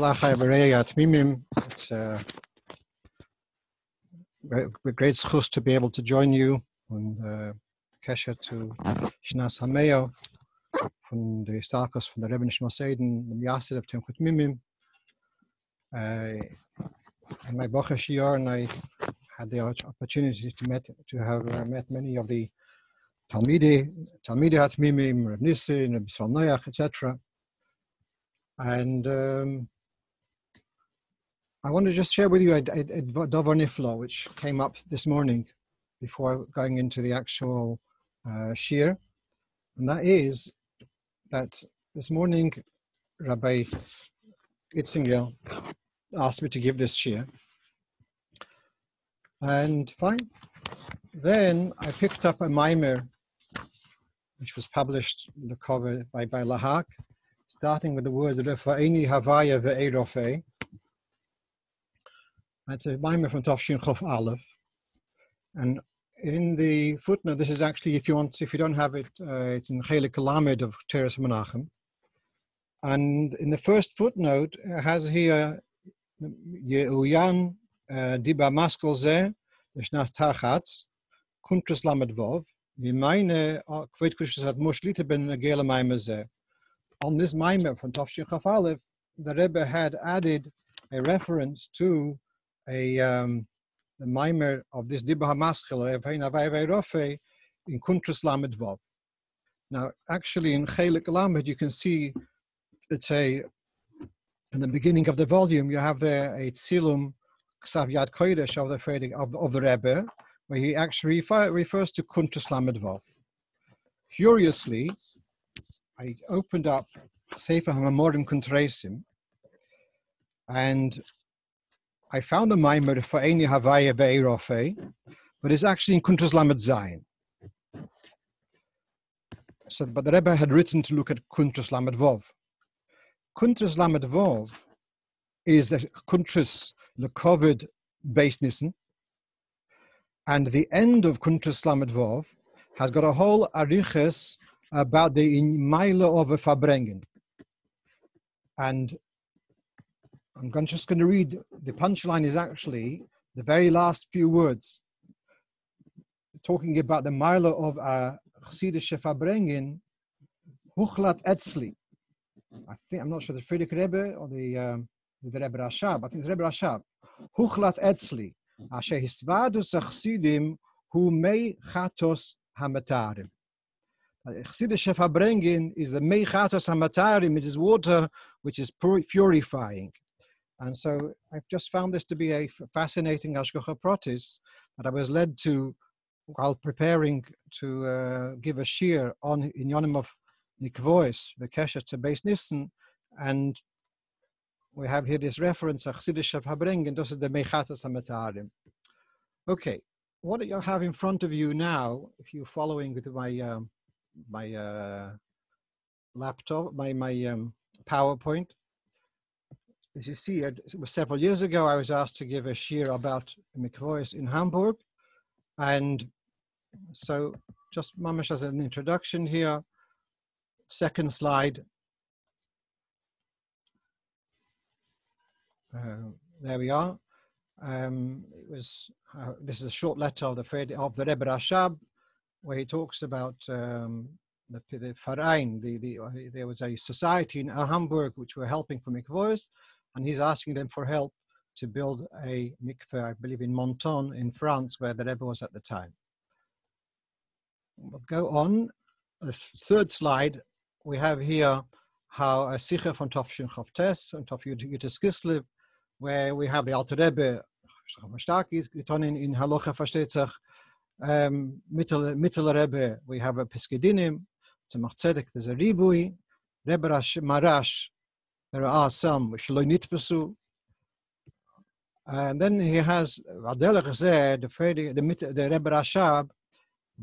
It's with great schus to be able to join you and Kesha to Shnas Hameo from the Starkos from the Rebbe Nishmas Eden, the Miyasid of Temchut Mimim. In my Bochesh year, and I had the opportunity to have met many of the Talmidei Hatmimim, Reb Nissin, Reb Yisrael Noach, etc. And I want to just share with you a Dover Niflo, which came up this morning before going into the actual shir. And that is that this morning, Rabbi Itzinger asked me to give this shir. And fine. Then I picked up a mimer, which was published in the cover by Lahak, starting with the words Refa'eni Havaya Ve'erofe. That's a mimer from Tafshin Chof Aleph. And in the footnote, this is actually, if you don't have it, it's in Chelik Lamed of Teres Menachem. And in the first footnote, it has here Yehuyan Diba Maskel Ze, Yeshnas Tarchatz, Kuntras Lamed Vov, Vimeine Kveit Krishas Ad Mushlite Ben Nagela Maimer Ze. On this mimer from Tafshin Chof Aleph, the Rebbe had added a reference to the mimer of this Dibba HaMaschil, in Kuntras Lamed Vov. Now, actually, in Chelik Lamed, you can see, let's say, in the beginning of the volume, you have there a Tzilum Ksav Yad Kodesh of the Rebbe, where he actually refers to Kuntras Lamed Vov. Curiously, I opened up Sefer HaMamorim Kuntresim, and I found the mimer for Eini Havaya Ve'erofe, but it's actually in Kuntras Lamed Zayin. So, but the Rebbe had written to look at Kuntras Lamed Vov. Kuntras Lamed Vov is the Kuntras Lekovid Beis Nissen, and the end of Kuntras Lamed Vov has got a whole ariches about the Inmaila of a Fabrengen. And I'm just going to read, the punchline is actually the very last few words, talking about the Maila of a Chassidische Fabrengen, Huchlat Etzli. I'm not sure the Friedrich Rebbe or the Rebbe Rashab. I think it's Rebbe Rashab. Huchlat Etzli, Asher Hisvadus Achsidim Hu Mei Chatos Hamatarim. Chassidische Fabrengen is the Mei Chatos Hamatarim. It is water which is purifying. And so I've just found this to be a fascinating Hashgacha Pratis that I was led to while preparing to give a shir on Inyonim of Nikvois, the Keshet to Beis Nissen, and we have here this reference, Chassidische Fabrengen, this is the Mechatas HaMatarim. Okay, what do you have in front of you now, if you're following with my laptop, my PowerPoint? As you see, it was several years ago, I was asked to give a shir about Mikvois in Hamburg. And so just mamash as an introduction here, second slide. There we are. This is a short letter of the Rebbe Rashab, where he talks about the Verein. There was a society in Hamburg which were helping for mikvahs, and he's asking them for help to build a mikveh, I believe in Menton in France, where the Rebbe was at the time. We'll go on. The third slide, we have here how a Sicha von Tafshin Chavtes and Taf Yutis Kislev, where we have the Alter Rebbe, in Halacha Versteht Mittel Rebbe, we have a Piskedinim, Tzemach Tzedek, there's a Ribui, Rebbe Marash, there are some which lo nitpesu. And then he has Adelach Zeh, the Rebbe Rashab,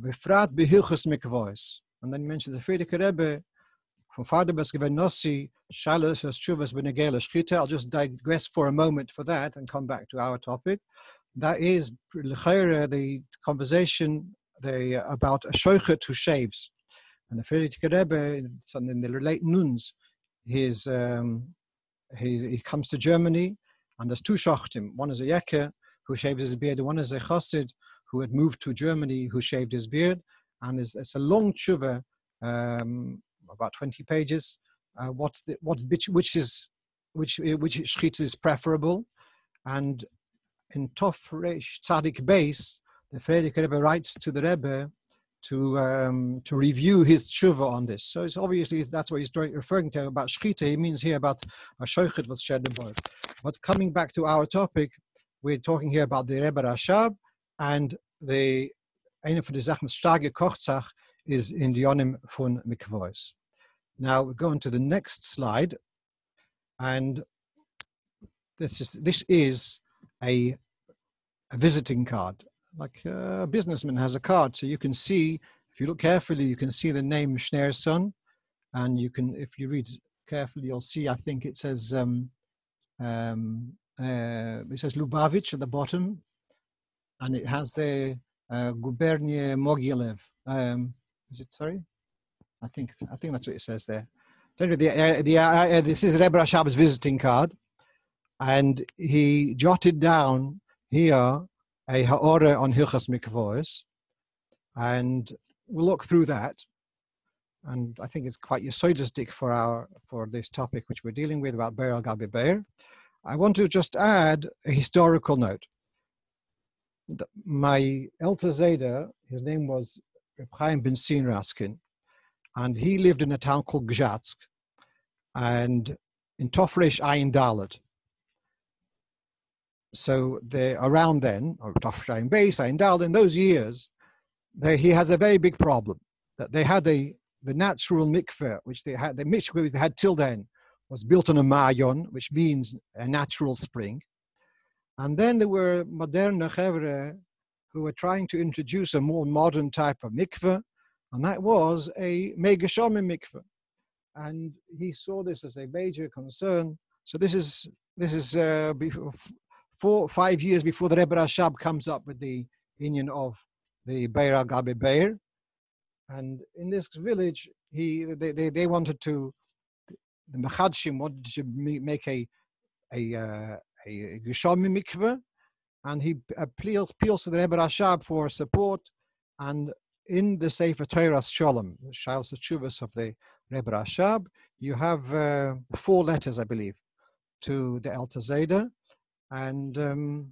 Befrat Behilchus Mikvois. And then he mentions the Friedrich Rebbe from Father Besgevenossi, Shalos Chuvas Benegela Shchita. I'll just digress for a moment for that and come back to our topic. That is the conversation about a shochet who shaves. And the Friedrich Rebbe, in the late nuns, his he comes to Germany, and there's two shachtim. One is a Yekke who shaved his beard, and one is a chassid who had moved to Germany who shaved his beard. And it's a long tshuva, about 20 pages. Which shchita is preferable, and in Tov Reish Tzadik Beis, the Frierdiker Rebbe writes to the Rebbe to review his tshuva on this. So it's obviously that's what he's referring to about shchita. He means here about a shoichet with shedeboy. But coming back to our topic, we're talking here about the Rebbe Rashab, and the eine von der Sachen starke Kochzach is in the Yonim von Mikvois. Now we go on to the next slide, and this is a visiting card. Like a businessman has a card, so you can see, if you look carefully, you can see the name Schneerson, and you can, if you read carefully, you'll see, I think it says Lubavitch at the bottom, and it has the Gubernie Mogilev. Is it, sorry? I think that's what it says there. This is Rebbe Rashab's visiting card, and he jotted down here a ha'ora on Hilchas Mikvois, and we'll look through that. And I think it's quite yesodistic for this topic which we're dealing with about Be'er al Gabi Be'er. I want to just add a historical note. My Elter Zeder, his name was Reb Chaim ben Sin Raskin, and he lived in a town called Gzhatsk, and in Tofresh Ayin Dalet. So around then, or Tofresh Ayin Beis, Ayin Dalet, in those years, he has a very big problem. That they had the natural mikveh, which the mikveh they had till then was built on a mayon, which means a natural spring. And then there were modern chevre who were trying to introduce a more modern type of mikveh, and that was a megashomim mikveh. And he saw this as a major concern. So this is before 4-5 years before the Rebbe Rashab comes up with the inyan of the Be'er al Gabi Be'er. And in this village, they wanted to, the Mechadshim wanted to make a Geshomi mikveh, and he appeals to the Rebbe Rashab for support. And in the Sefer Torah Sholem, the Shailos Tshuvos of the Rebbe Rashab, you have 4 letters, I believe, to the Elter Zeder, and the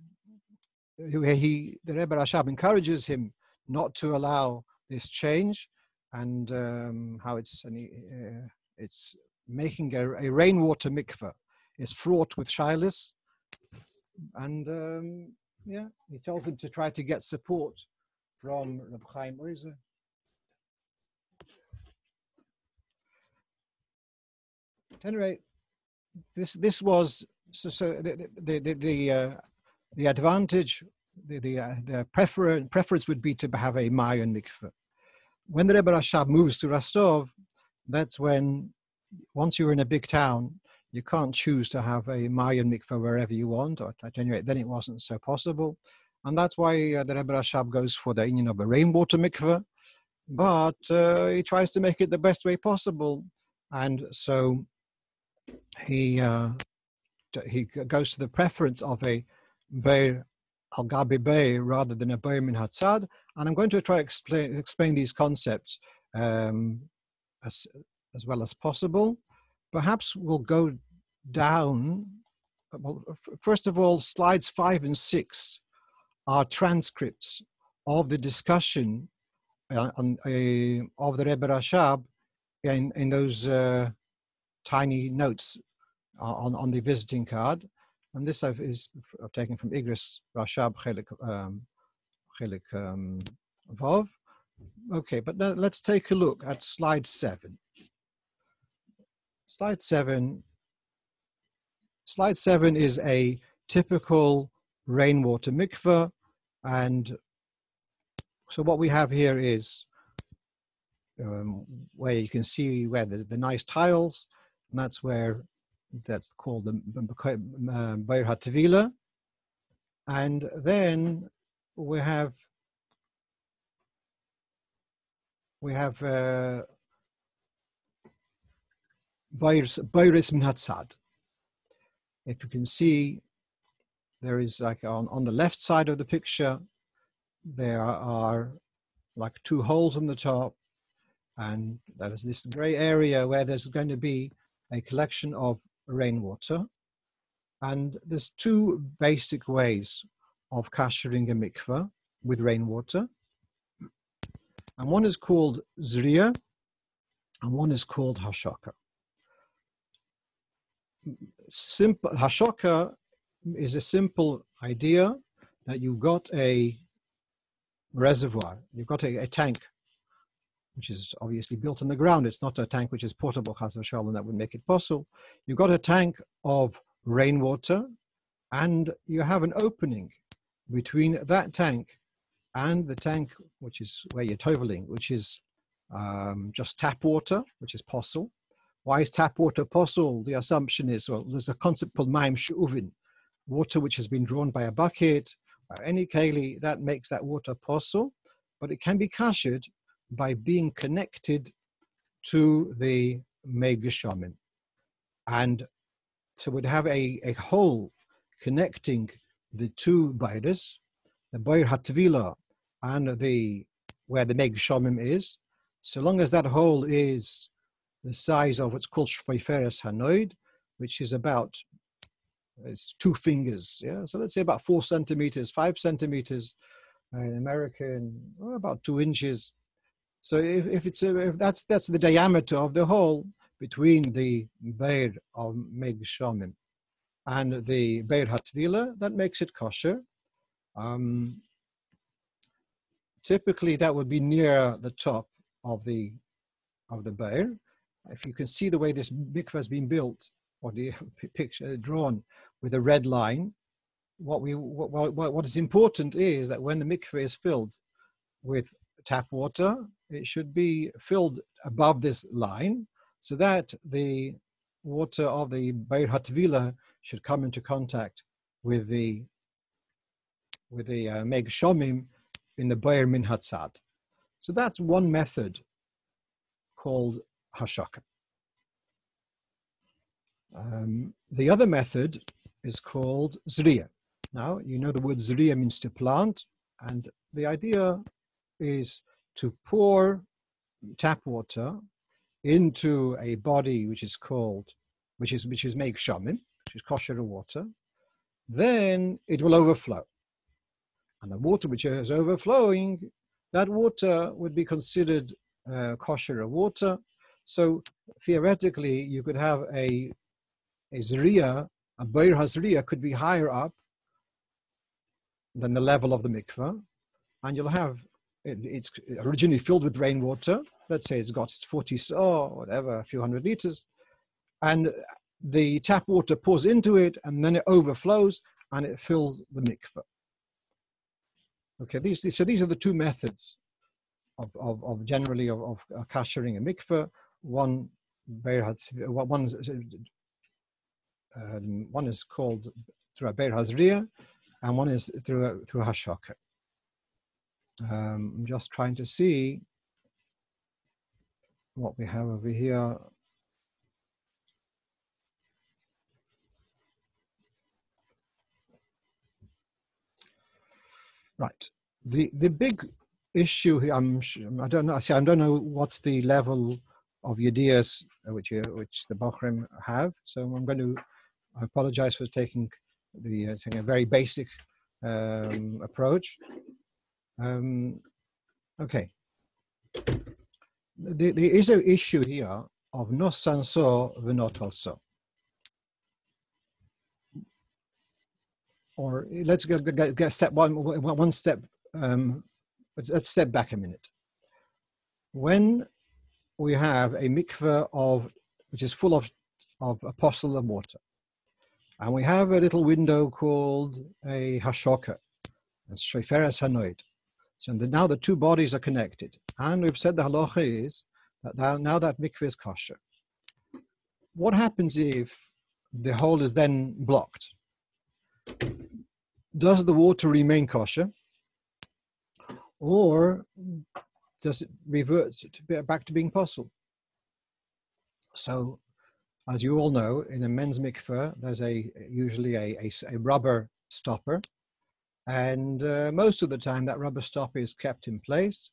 Rebbe Rashab encourages him not to allow this change, and how it's making a rainwater mikveh is fraught with shilas, and he tells him to try to get support from Reb Chaim. Where is it? At any rate, this was the advantage. The preference would be to have a Mayan mikveh. When the Rebbe Rashab moves to Rostov, that's when, once you're in a big town, you can't choose to have a Mayan mikveh wherever you want, or at any rate, then it wasn't so possible. And that's why the Rebbe Rashab goes for the union of a rainwater mikveh, but he tries to make it the best way possible. And so he goes to the preference of a Be'er al Gabi Be'er rather than a Be'er min Hatzad. And I'm going to try to explain these concepts as well as possible. Perhaps we'll go down. Well, first of all, slides 5 and 6 are transcripts of the discussion of the Rebbe Rashab in those tiny notes on the visiting card. And this is taken from Igris Rashab Chelik Vav. Okay, but now let's take a look at slide 7. Slide 7 is a typical rainwater mikveh, and so what we have here is where you can see where the nice tiles, and that's called the Be'er HaTevila. And then we have Beiris min Hatzad. If you can see, there is like on the left side of the picture, there are like two holes on the top, and there's this gray area where there's going to be a collection of rainwater. And there's two basic ways of kashering a mikveh with rainwater. And one is called zriya, and one is called hashaka. Simple hashaka is a simple idea that you've got a reservoir, you've got a tank, which is obviously built on the ground. It's not a tank which is portable, chas v'shalom, that would make it possible. You've got a tank of rainwater, and you have an opening between that tank and the tank, which is where you're toveling, which is just tap water, which is possible. Why is tap water possible? The assumption is, well, there's a concept called mayim she'uvin, water which has been drawn by a bucket, or any keli, that makes that water possible, but it can be kashered by being connected to the mei geshamim. And so we'd have a hole connecting the two beiros, the boir hatvila and where the mei geshamim is. So long as that hole is the size of what's called shveiferes hanoid, which is it's 2 fingers. Yeah, so let's say about 4 centimeters, 5 centimeters. In American, about 2 inches. So if that's the diameter of the hole between the beir of mei geshamim and the beir hatvila, that makes it kosher. Typically, that would be near the top of the beir. If you can see the way this mikveh has been built, or the picture drawn with a red line, what is important is that when the mikveh is filled with tap water, it should be filled above this line, so that the water of the beir hatvila should come into contact with the mei geshamim in the beir min hatzad. So that's one method called hashaka. The other method is called zriya. Now, you know the word zriya means to plant, and the idea is to pour tap water into a body which is mei geshamim, which is kosher water. Then it will overflow, and the water which is overflowing, that water would be considered kosher water. So theoretically, you could have a zriya, a beir hazriya could be higher up than the level of the mikveh, and you'll have it's originally filled with rainwater. Let's say it's got 40 or whatever, a few hundred liters, and the tap water pours into it, and then it overflows and it fills the mikveh. Okay, these are the two methods of generally of kashering a mikveh. One is called through a beir hazriya, and one is through hashaka. I'm just trying to see what we have over here. Right. The big issue here, I don't know what's the level of yediyas which the Bochrim have. So I apologize for taking a very basic approach. Okay. There is an issue here of no sanso v'not also. Or let's get step one step. Let's step back a minute. When we have a mikveh which is full of a parcel of water, and we have a little window called a hashaka, and shveiferes hanoid. So now the two bodies are connected, and we've said the halacha is that now that mikveh is kosher. What happens if the hole is then blocked? Does the water remain kosher, or does it revert back to being possible? So As you all know, in a men's mikveh, there's usually a rubber stopper. And most of the time, that rubber stopper is kept in place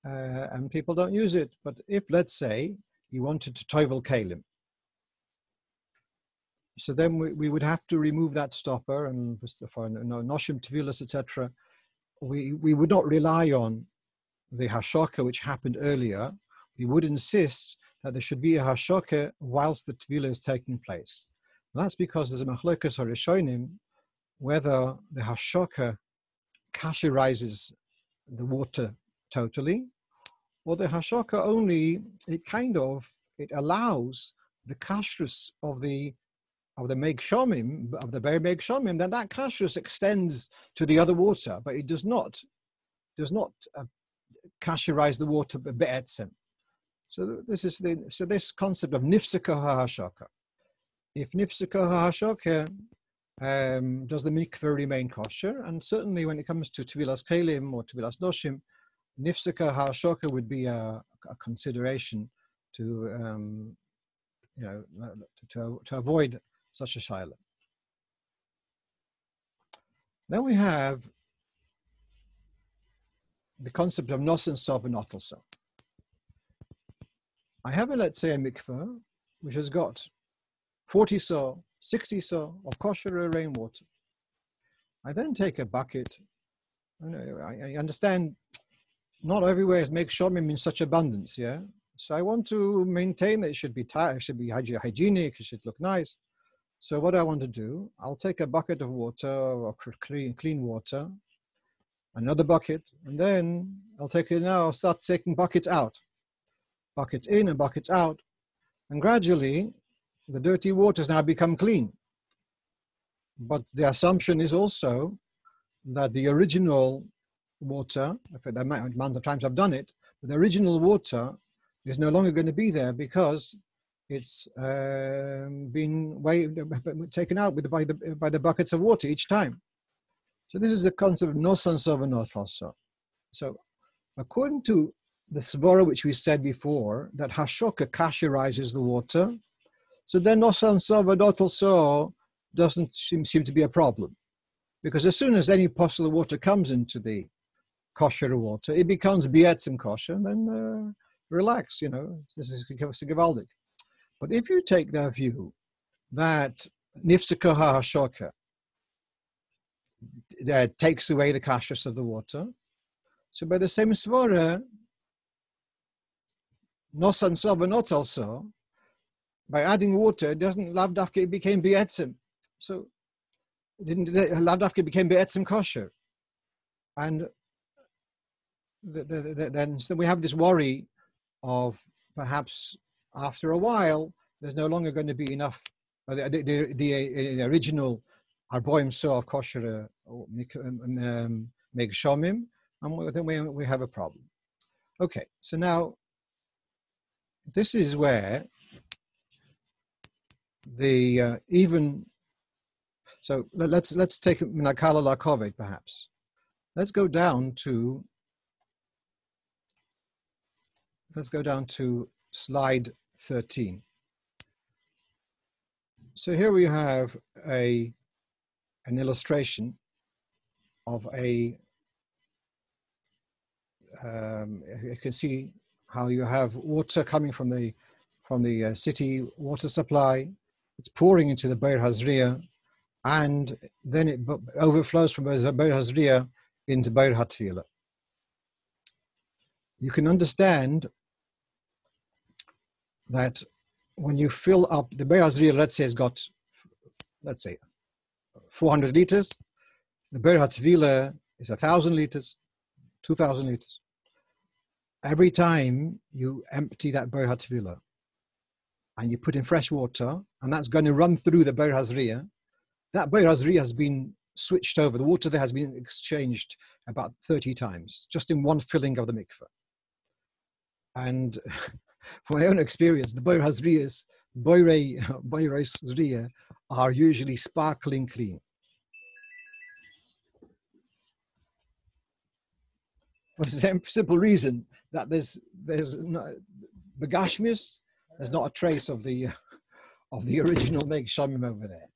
and people don't use it. But if, let's say, you wanted to tovel kalim, so then we would have to remove that stopper, and for noshim, tevilas, etc. We would not rely on the hashoka which happened earlier. We would insist that there should be a hashoka whilst the tevilah is taking place. And that's because there's a machlokas harishonim whether the hashoka kasherizes the water totally, or the hashoka only it allows the kashrus of the meig shomim, of the ber meig shomim, that kashrus extends to the other water, but it does not kasherize the water be'etzem. So this concept of nifseka ha'hashoka. If nifseka ha'hashoka, does the mikveh remain kosher? And certainly when it comes to tevilas kelim or tevilas doshim, nifseka ha'hashoka would be a consideration to avoid such a shaila. Then we have the concept of nos and sov and not also. I have, let's say, a mikveh which has got 40 saw, 60 saw of kosher rainwater. I then take a bucket. I understand not everywhere is make shomim in such abundance, yeah? So I want to maintain that it should be hygienic, it should look nice. So what I want to do, I'll take a bucket of water, or clean water, another bucket, and then I'll start taking buckets out. Buckets in and buckets out. And gradually, the dirty waters now become clean. But the assumption is also that the original water, the amount of times I've done it, the original water is no longer going to be there because it's been taken out by the buckets of water each time. So this is the concept of nosan sov and not also. So according to the svara which we said before, that hashoka kasherizes the water, so then nosan sov and not also doesn't seem to be a problem. Because as soon as any possible water comes into the kosher water, it becomes bietzim kosher, and then relax, this is gewaldig. But if you take that view that nifseka ha'hashoka that takes away the kashrus of the water, so by the same svara, nosan sov and not also, by adding water, it doesn't lavdafke, it became bietzim. So lavdafke became bietzim kosher. And then we have this worry of perhaps after a while, there's no longer going to be enough. The original arboim so of kosher meig shomim, and then we have a problem. Okay, so now this is where so let's take minakala lakovet perhaps. Let's go down to slide 13. So here we have an illustration of you can see how you have water coming from the city water supply. It's pouring into the Beir Hazriya, and then it overflows from Beir Hazriya into Beir HaTefillah. You can understand that when you fill up the Beir Hazriya, let's say, has got, 400 liters. The Beir HaTefillah is 1,000 liters, 2,000 liters. Every time you empty that Beir HaTefillah and you put in fresh water, and that's going to run through the Beir Hazriya, that Beir Hazriya has been switched over. The water there has been exchanged about 30 times, just in one filling of the mikveh. And from my own experience, the Beir Hazriyas, are usually sparkling clean. For the simple reason that there's no begashmius, there's not a trace of the of the original Meg Shamim over there.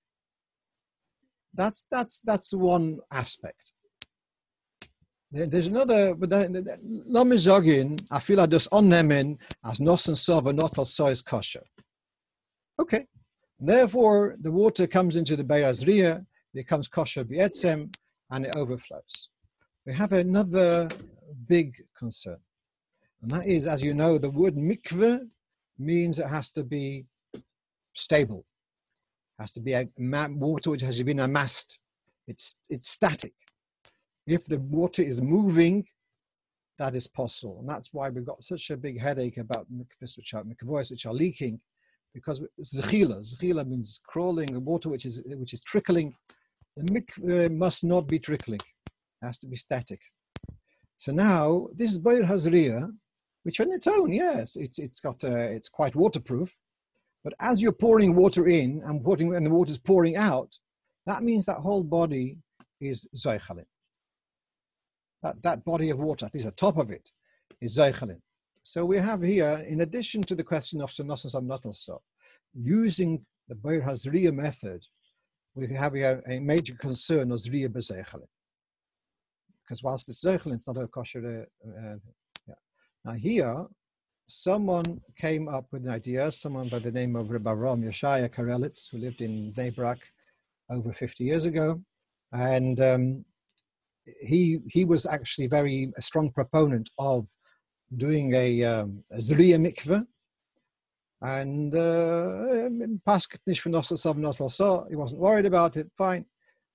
That's one aspect. There's another, but Lamizogin, I feel I just onnemen as nos and sova not also is kosher. Okay. Therefore, the water comes into the Be'er Hazriya, becomes kosher b'etzem, and it overflows. We have another big concern. And that is, as you know, the word mikveh means it has to be stable. It has to be water which has been amassed. It's static. If the water is moving, that is possible. And that's why we've got such a big headache about mikvahs which are leaking, because zechila means crawling, the water which is trickling. The mikveh must not be trickling. It has to be static. So now this is Be'er Hazriya, which on its own, yes, it's quite waterproof. But as you're pouring water in and the water's pouring out, that means that whole body is zoichalin. That body of water, at least the top of it, is zoichalin. So we have here, in addition to the question of sonos and samnotnoso, using the Be'er Hazriya method, we have here a major concern of zriya b'zoichalin. Because whilst it's zoichalin, it's not a kosher. Yeah. Now here, someone came up with an idea, someone by the name of Rabbi Ram Yeshaya Karelitz, who lived in Bnei Brak over 50 years ago. And he was actually a strong proponent of doing a Zriya mikveh. And he wasn't worried about it, fine.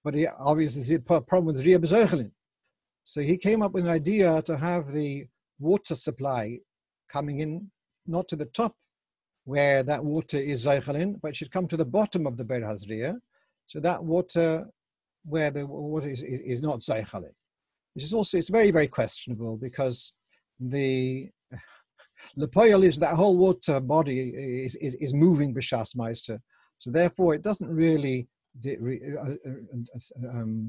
But he obviously had a problem with Zriya b'zoichalin. So he came up with an idea to have the water supply coming in, not to the top where that water is zoichalin, but it should come to the bottom of the Be'er Hazriya. So that water, where the water is not zoichalin. Which is also, it's very, very questionable, because the poyal is that whole water body is moving b'shas meiser. So therefore it doesn't really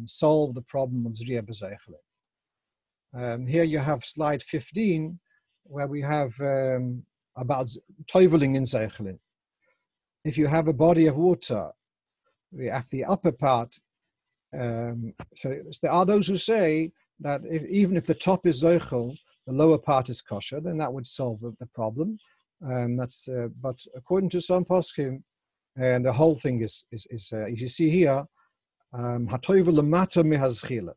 solve the problem of zriya b'zoichalin. Here you have slide 15, where we have about toiveling in zoichalin. If you have a body of water, we have the upper part. So there are those who say that even if the top is zoichel, the lower part is kosher, then that would solve the problem. But according to some poskim, and the whole thing is you see here, hatoivel lemata mehazchila.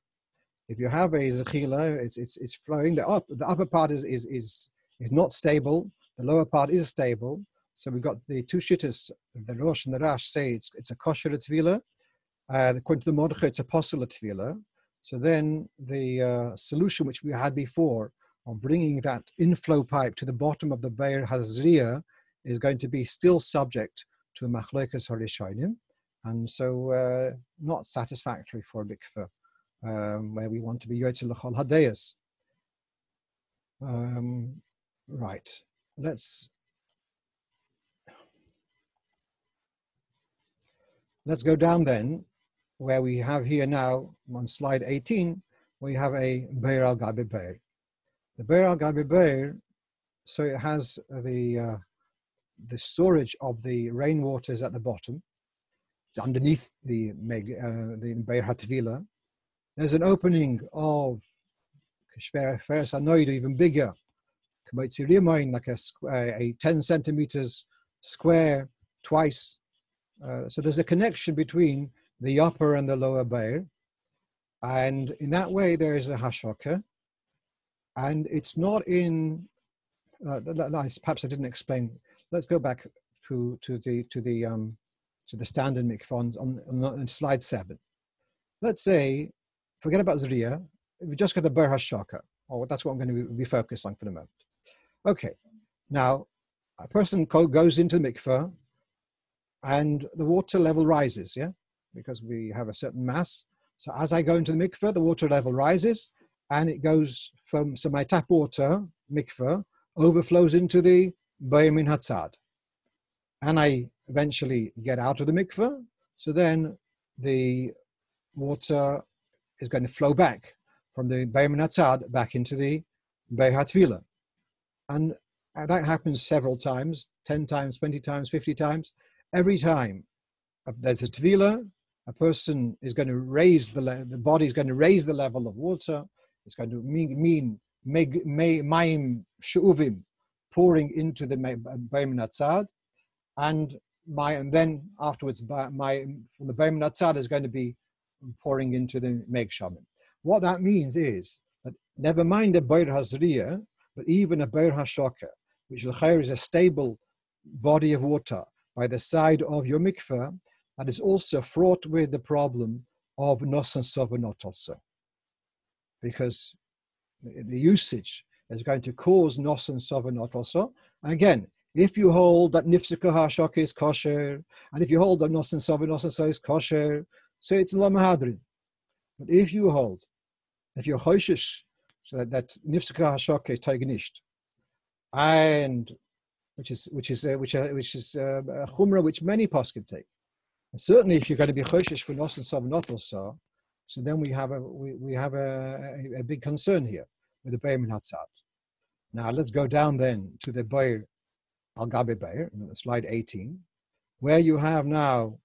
If you have a zechila, it's flowing. The upper part is not stable. The lower part is stable. So we've got the two shittas, the Rosh and the Rash, say it's a kosher tevilah. According to the Mordechai, it's a posel tevilah. So then the solution which we had before of bringing that inflow pipe to the bottom of the Be'er Hazriya is going to be still subject to a machlokas harishonim, and so not satisfactory for mikveh, where we want to be yotze l'chol hadeyas. Right. Let's go down then, where we have here now on slide 18, we have a Be'er al Gabi Be'er. The Be'er al Gabi Be'er, so it has the storage of the rainwaters at the bottom. It's underneath the Be'er HaTevila. There's an opening of Feres Hanoid, even bigger, like a 10 centimeters square twice. So there's a connection between the upper and the lower Be'er. And in that way, there is a hashokah. And it's not in, perhaps I didn't explain. Let's go back to the standard mikvah on slide 7. Let's say, forget about Zriya, we just got a Be'er hashokah, or that's what I'm going to be focused on for the moment. Okay, now a person goes into the mikvah and the water level rises, yeah? Because we have a certain mass. So as I go into the mikvah, the water level rises, and it goes from, so my tap water, mikvah, overflows into the Be'er min hatzad. And I eventually get out of the mikvah, so then the water is going to flow back from the Be'er min hatzad back into the Be'er haTevila. And that happens several times, 10 times, 20 times, 50 times. every time there's a tvila, a person is going to raise the body is going to raise the level of water. It's going to mean mayim shu'uvim, pouring into the Bayim Natzad, and then afterwards from the Bayim Natzad is going to be pouring into the Meg Shamim. What that means is that never mind a Beir Hazriya, but even a Beir Hashoka, which is a stable body of water by the side of your mikveh, that is also fraught with the problem of nos and sovanot also, because the usage is going to cause nos and sovanot also. And again, if you hold that nifsika hashoka is kosher, and if you hold that nos and sovanot also is kosher, so it's lamahadrin. But if you're choishish, so that nifsika hashoka is taiganisht, and which is a chumrah which many poskim take. And certainly, if you're going to be choishish for nos and sovanot also, so then we have a big concern here with the Beir Hatzad. Now let's go down then to the Beir al Gabe Beir, slide 18, where you have now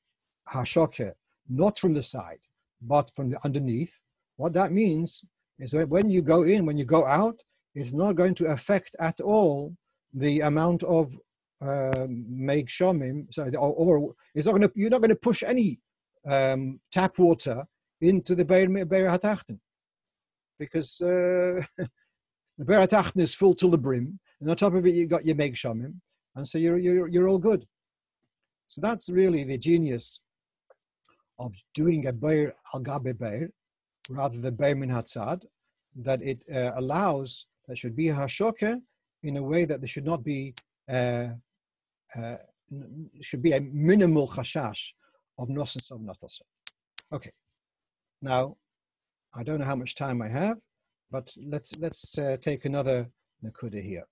hashoka, not from the side, but from the underneath. What that means is that when you go in, when you go out, it's not going to affect at all the amount of Meg Shomim, or it's not going to, you're not going to push any tap water into the Beir HaTachten, because the Beir HaTachten is full till the brim, and on top of it you got your Meg Shomim, and so you're all good. So that's really the genius of doing a Beir al Gabe Beir rather than Beir min Hatzad, that it allows, there should be a hashoka in a way that there should not be should be a minimal chashash of nos and sovanot also. Okay, now I don't know how much time I have, but let's take another nakuda here.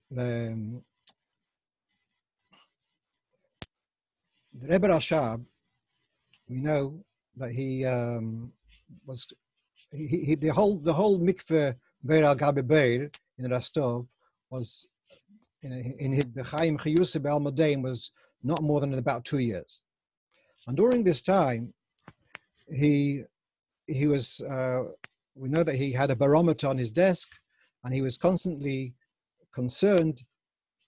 The Rebbe Rashab, we know that he was the whole mikveh Beir al Gabe Beir in Rostov was in his B'chaim Chiyusa Be'al Modeim was not more than about 2 years, and during this time he was we know that he had a barometer on his desk, and he was constantly concerned: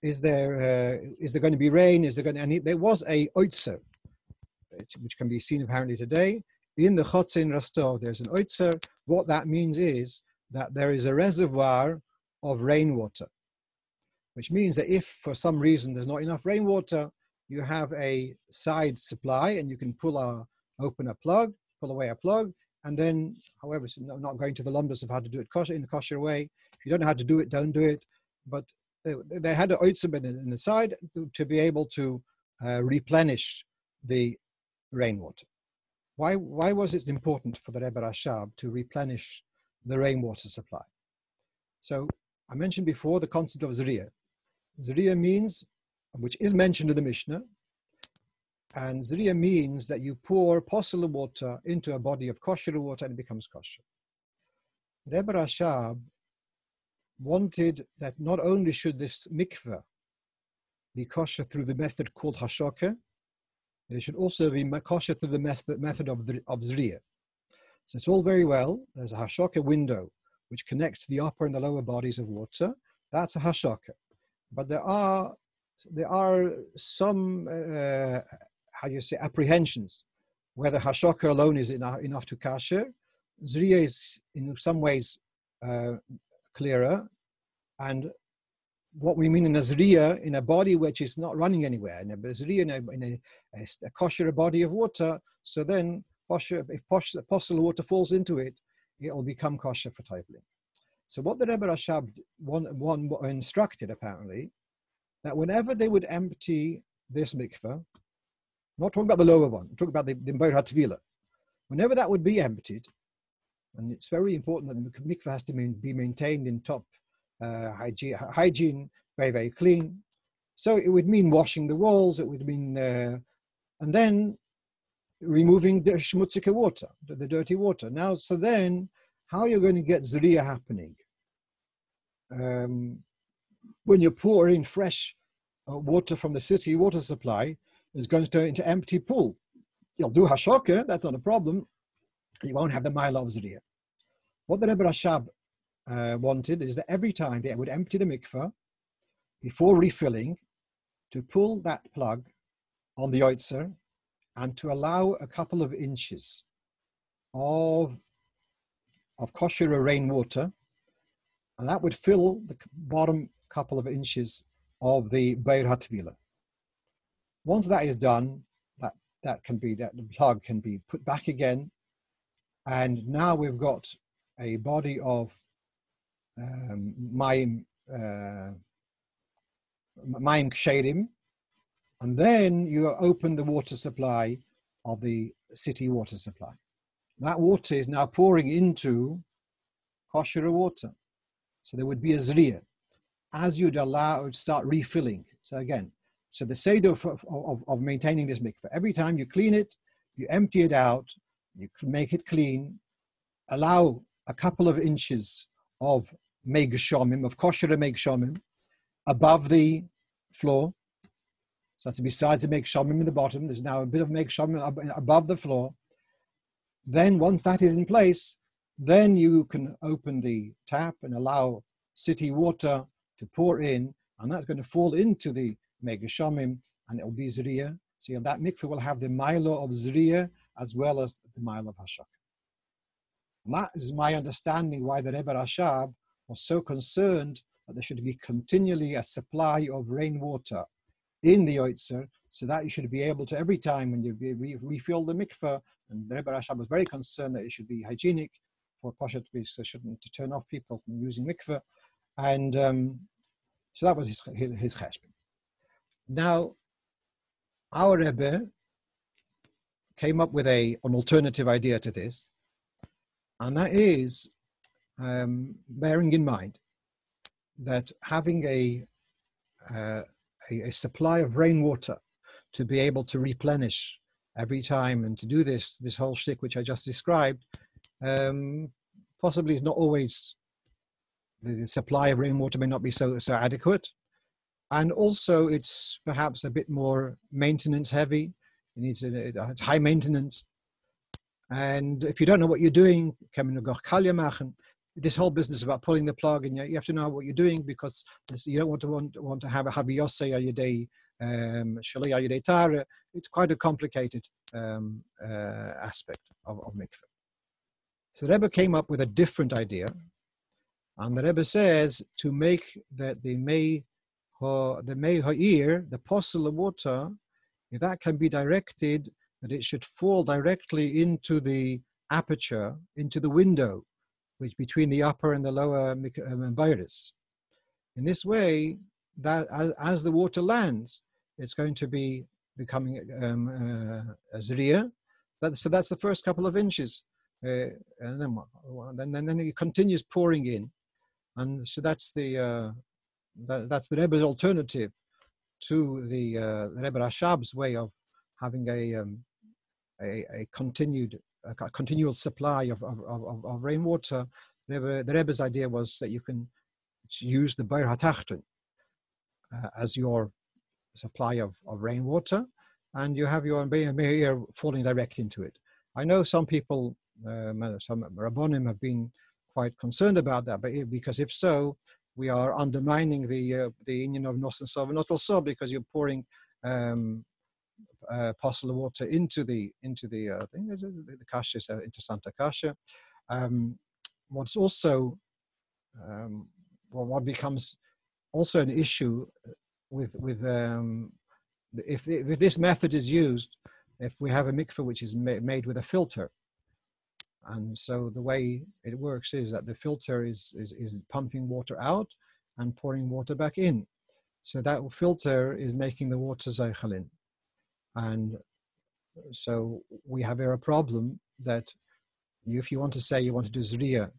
is there going to be rain? Is there going to? And there was a oitzer, which can be seen apparently today in the Chotze in Rostov. There's an oitzer. What that means is that there is a reservoir of rainwater, which means that if for some reason there's not enough rainwater, you have a side supply, and you can pull away a plug, and then, however, it's not going to the lumbus of how to do it in a kosher way. If you don't know how to do it, don't do it. But they had an oitzim in the side to be able to replenish the rainwater. Why was it important for the Rebbe Rashab to replenish the rainwater supply? So I mentioned before the concept of zriya. Zriya means, which is mentioned in the Mishnah, and zriya means that you pour possible water into a body of kosher water and it becomes kosher. Rebbe Rashab wanted that not only should this mikveh be kosher through the method called hashoka, it should also be kosher through the method of zriya. So it's all very well. There's a hashoka window which connects the upper and the lower bodies of water. That's a hashoka. But there are some apprehensions whether hashoka alone is enough to kasher. Zriya is in some ways clearer, and what we mean in a zriya, in a body which is not running anywhere, in a zriya, in a kosher body of water, so then if possible water falls into it, it will become kosher for tabling. So what the Rebbe Rashab instructed, apparently, that whenever they would empty this mikveh, not talking about the lower one, I'm talking about the Beir HaTvila, whenever that would be emptied, and it's very important that the mikveh has to be maintained in top hygiene, very, very clean. So it would mean washing the walls, it would mean, and then removing the shmutzike water, the dirty water. Now, so then, how are you going to get zriya happening? when you pour in fresh water from the city water supply, is going to go into empty pool. You'll do hashoka, that's not a problem. You won't have the mile of zriya. What the Rebbe Rashab wanted is that every time they would empty the mikveh, before refilling, to pull that plug on the yoitzer and to allow a couple of inches of kosher rainwater, and that would fill the bottom couple of inches of the Beir HaTvila. Once that is done, the plug can be put back again, and now we've got a body of mayim ksherim, and then you open the water supply of the city water supply. That water is now pouring into kosher water. So there would be a zriya as you'd start refilling. So again, so the seder of maintaining this mikveh, every time you clean it, you empty it out, you make it clean, allow a couple of inches of meg shomim, of kosher meg shomim, above the floor. So that's besides the meg shomim in the bottom, there's now a bit of meg shomim above the floor. Then once that is in place, then you can open the tap and allow city water to pour in, and that's going to fall into the meg shomim, and it will be zriya. So that mikveh will have the milo of zriya as well as the milo of hashak. And that is my understanding why the Rebbe Rashab was so concerned that there should be continually a supply of rainwater in the yoitzer, so that you should be able to, every time when you refill the mikveh, and the Rebbe Rashab was very concerned that it should be hygienic for Pasha to be, so shouldn't turn off people from using mikveh, and so that was his cheshbon. Now, our Rebbe came up with an alternative idea to this, and that is bearing in mind that having a supply of rainwater to be able to replenish every time and to do this whole shtick which I just described, possibly is not always, the supply of rainwater may not be so adequate, and also it's perhaps a bit more maintenance heavy. It's high maintenance, and if you don't know what you're doing, this whole business about pulling the plug, and you have to know what you're doing, because you don't want to have a habiyosei ayudei shalei ayudei tara. It's quite a complicated aspect of mikveh. So the Rebbe came up with a different idea, and the Rebbe says to make that the mei ha'ir, the posel of water, if that can be directed, that it should fall directly into the aperture, into the window, which between the upper and the lower beiris. In this way, that as the water lands, it's going to be becoming a zriya. So that's the first couple of inches, and then it continues pouring in, and so that's the Rebbe's alternative to the Rebbe Rashab's way of having a continual supply of rainwater. The Rebbe's idea was that you can use the Beir HaTachtun as your supply of rainwater, and you have your Meir falling directly into it. I know some people, some Rabbonim have been quite concerned about that, but because if so, we are undermining the union of Nos and Sov and not also, because you're pouring posel water into the thing. The kasha is an interessant kasha. What's also what becomes also an issue with if this method is used, if we have a mikveh which is made with a filter, and so the way it works is that the filter is pumping water out and pouring water back in. So that filter is making the water zeichelin. And so we have here a problem that if you want to say you want to do zriya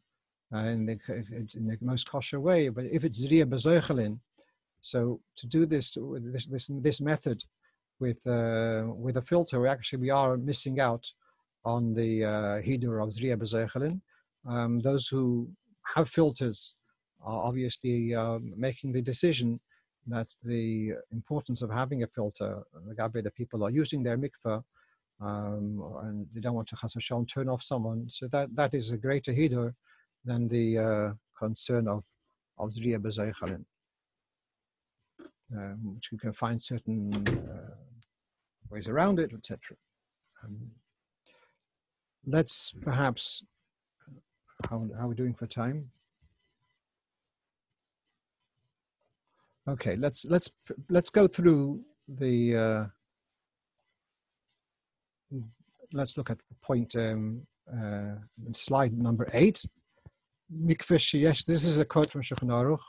in the most kosher way, but if it's zriya b'zeichelin, so to do this method with a filter, we are missing out on the hidur of zriya b'zeichelin. Those who have filters are obviously making the decision that the importance of having a filter, the people are using their mikveh, and they don't want to chas v'shalom turn off someone. So that is a greater hidur than the concern of zriya b'zoichalin, which you can find certain ways around it, etc. Let's perhaps, how are we doing for time? Okay, let's go through the. Let's look at point slide number 8. Mikveh sheyesh. This is a quote from Shulchan Aruch.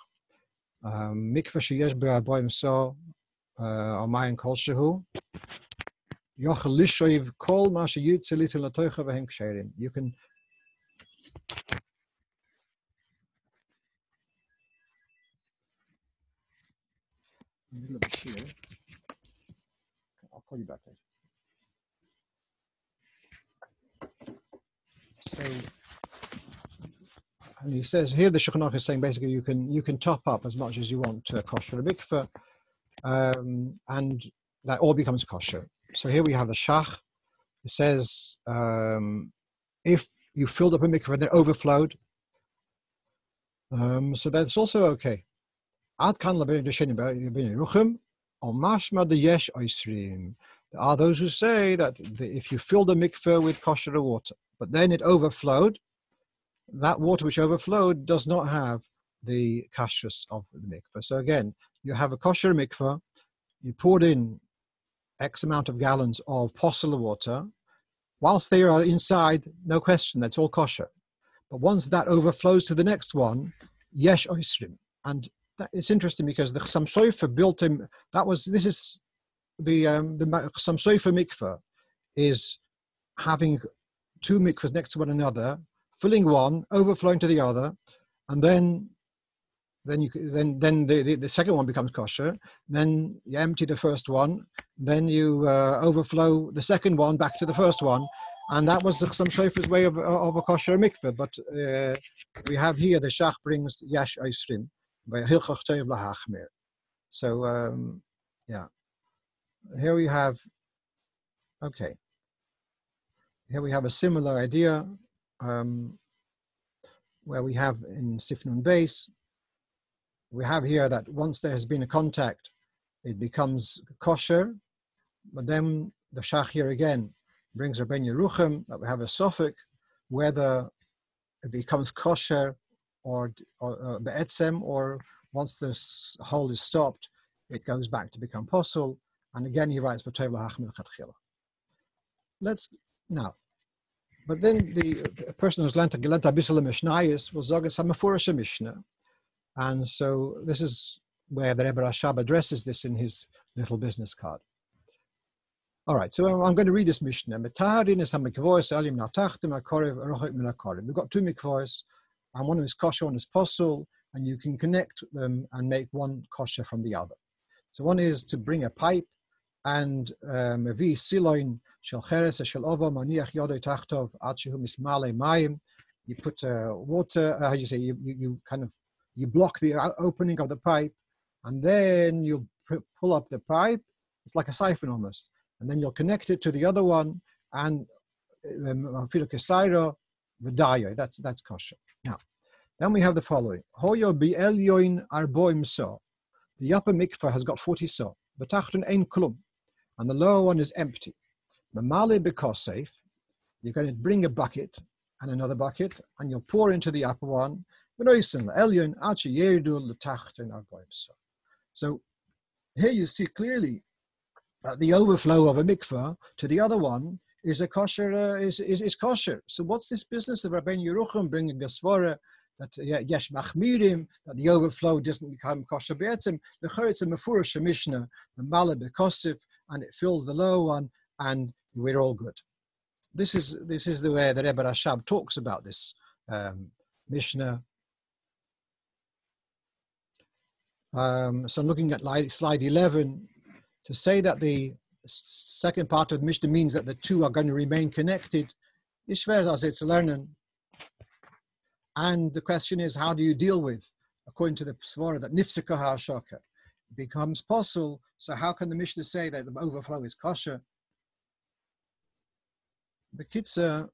Mikveh sheyesh be'arboim so amayin kol shehu. Yochel lishoiv kol ma sheyutze litin latoicha v'hem ksherim. You can. I'll call you back later. So, and he says here the Shulchan Aruch is saying basically you can top up as much as you want kosher mikveh, and that all becomes kosher. So here we have the shach. It says if you filled up a mikveh and it overflowed, so that's also okay. Ad kan labein ruchim al mashma de yesh oisrim. There are those who say that if you filled a mikveh with kosher water, but then it overflowed, that water which overflowed does not have the kashrus of the mikveh. So again, you have a kosher mikveh, you poured in X amount of gallons of posel water. Whilst they are inside, no question, that's all kosher. But once that overflows to the next one, yesh oisrim. And it's interesting because the Chassam Sofer built him, this is the Chassam Sofer mikveh is having two mikvahs next to one another, filling one, overflowing to the other, and then the second one becomes kosher. Then you empty the first one, then you overflow the second one back to the first one, and that was the Chassam Sofer's way of a kosher mikveh. But we have here the Shach brings Yash Oisrim by Hilchach Tov Lahachmir. So yeah, here we have Here we have a similar idea where we have in Sifnun base, we have here that once there has been a contact, it becomes kosher, but then the Shach here again brings Rabbein Yeruchim that we have a suffix whether it becomes kosher or be'etzem, or once the hole is stopped, it goes back to become posel. And again, he writes for Tov Lahachmir Chatchila. But then the person who's learned a bisel mishnayis will zog a mefurish mishnah, and so this is where the Rebbe Rashab addresses this in his little business card. All right, so I'm going to read this mishnah. We've got two mikvos, and one is kosher, one is posel, and you can connect them and make one kosher from the other. So one is to bring a pipe and mevi siloin. You put water, you block the opening of the pipe, and then you pull up the pipe. It's like a siphon almost, and then you'll connect it to the other one, and that's kosher. Now, then we have the following: the upper mikveh has got 40 so, and the lower one is empty. Mamale bekosef, you're going to bring a bucket and another bucket, and you'll pour into the upper one. So here you see clearly that the overflow of a mikveh to the other one is a kosher. Is kosher. So what's this business of Rabbein Yeruchim bringing a svara that yesh machmirim, that the overflow doesn't become kosher be'etzem? It's a mefurish mishnah, mamale bekosef, and it fills the lower one, and we're all good. This is the way the Rebbe Rashab talks about this Mishnah. So I'm looking at slide 11 to say that the second part of Mishnah means that the two are going to remain connected. Ishver as it's learning. And the question is, how do you deal with according to the Svara, that nifsika ha'ashaka becomes possible. So how can the Mishnah say that the overflow is kosher? The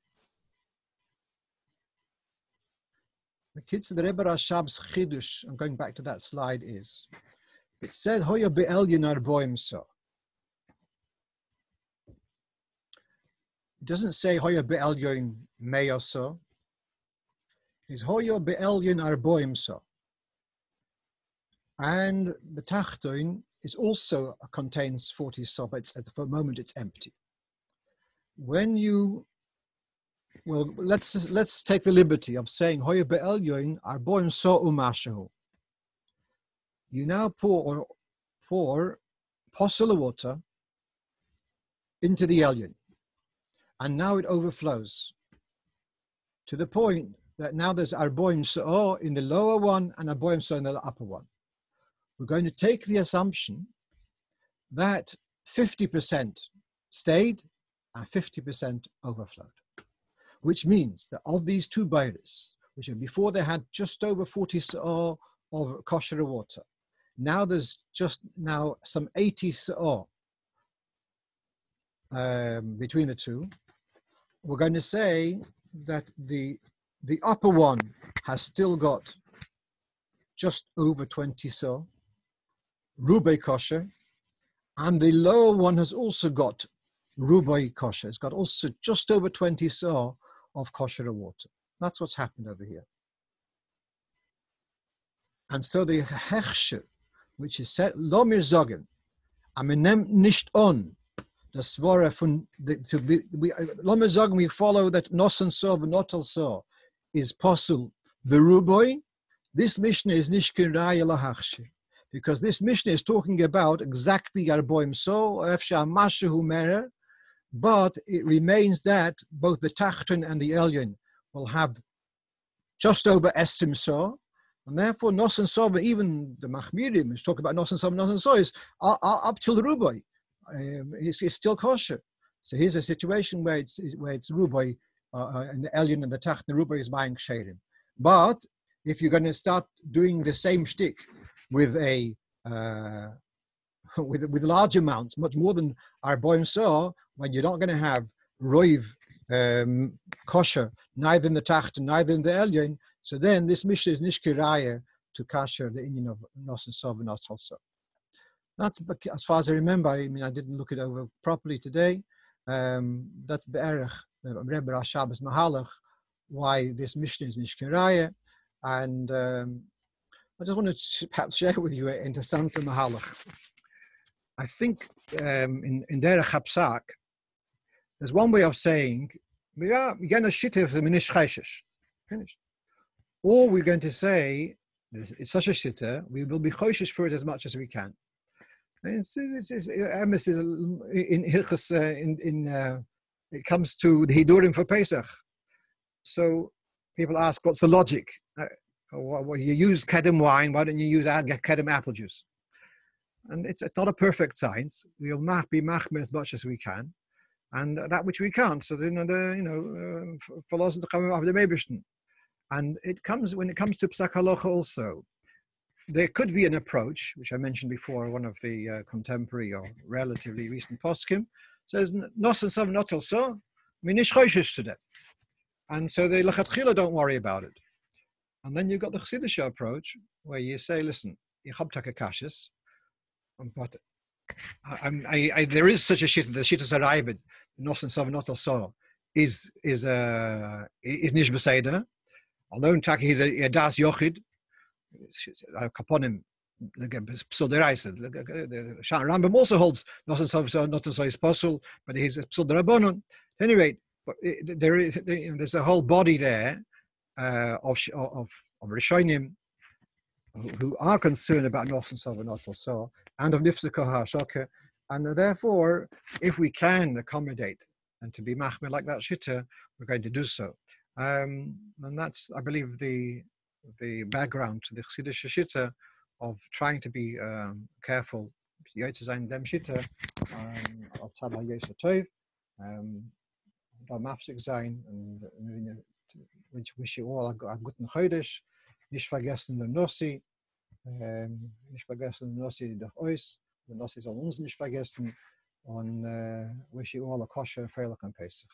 Rebbe Rashab's chidush, I'm going back to that slide, is, it said, Hoya be'elyon arboim so. It doesn't say Hoya be'elyon meyo so. It's Hoya be'elyon arboim so. And the Tachton is also contains 40 so, but for the moment it's empty. When you, well, let's take the liberty of saying Hoya be'elyon arboim so umashahu. You now pour possible water into the elyon, and now it overflows to the point that now there's arboim so in the lower one and arboim so in the upper one. We're going to take the assumption that 50% stayed and 50% overflowed, which means that of these two bairis, which before they had just over 40 sa'ah of kosher water, now there's just now some 80 sa'ah between the two. We're going to say that the upper one has still got just over 20 sa'ah, Rubai kosher, and the lower one has also got Rubai kosher. It's got also just over 20 sa'ah of kosher water. That's what's happened over here. And so the hechsher, which is set, lo mir sagen, amenem nicht on, das Svara von, lo mir sagen, we follow that nosen so, v'notel so, is possible, v'rubai. This Mishnah is nicht kiraya lahachsher. Because this Mishnah is talking about exactly arboim so, efsha mashahu merer, but it remains that both the Tachton and the Elyon will have just over estim so, and therefore nos and so, even the Machmirim is talking about nos and so is up till Rubai. It's still kosher. So here's a situation where it's Rubai, and the Elyon and the Tachton, the Rubai is buying ksherim. But if you're going to start doing the same shtick with with large amounts, much more than arboim so, when you're not going to have roiv kosher, neither in the Tacht, neither in the Elyon, so then this Mishnah is nishkiraya to kasher the Indian of nos and sov and not also. That's as far as I remember. I mean, I didn't look it over properly today. That's be'erech Rebbe Rashab's mahalach, why this Mishnah is nishkiraya, and I just want to perhaps share with you an interessant mahalach. I think in Derech Hapsak, there's one way of saying, we're going to shit if the minish chayshish. Finished. Or we're going to say, it's such a shitter, we will be choishish for it as much as we can. It comes to the Hidurim for Pesach. So people ask, what's the logic? Well, you use kedem wine, why don't you use kedem apple juice? And it's not a perfect science. We'll be machmir as much as we can, and that which we can't. So philosophers come up with the Meibishten. And it comes when it comes to psak halacha also. There could be an approach, which I mentioned before. One of the contemporary or relatively recent poskim says nos and some not also minish choishish to them, and so they lechatchila don't worry about it. And then you've got the Chassidish approach, where you say, listen, you have takakashis, but there is such a shit, the shittas arrived, nos and sov not also is nish beseder. Although Taki is a das yochid, kaponim, the Rambam also holds nos and sov not also is possible, but he's a psul derabanan. At any rate, there's a whole body there of Rishonim who are concerned about nos and sov and not also, and of nifsika ha'ashaka, and therefore, if we can accommodate and to be machmir like that shitta, we're going to do so. And that's, I believe, the background to the Chassidish shitta of trying to be careful. Yotzei dem shitta, al tzad ha'yoseh tov, da mafsik sein, and wish you all a guten chodesh. Nicht vergessen the Nossi. Nicht vergessen, Nossi durch euch, und Nossi soll uns nicht vergessen. Und wish you all a kosher and freilich and Pesach.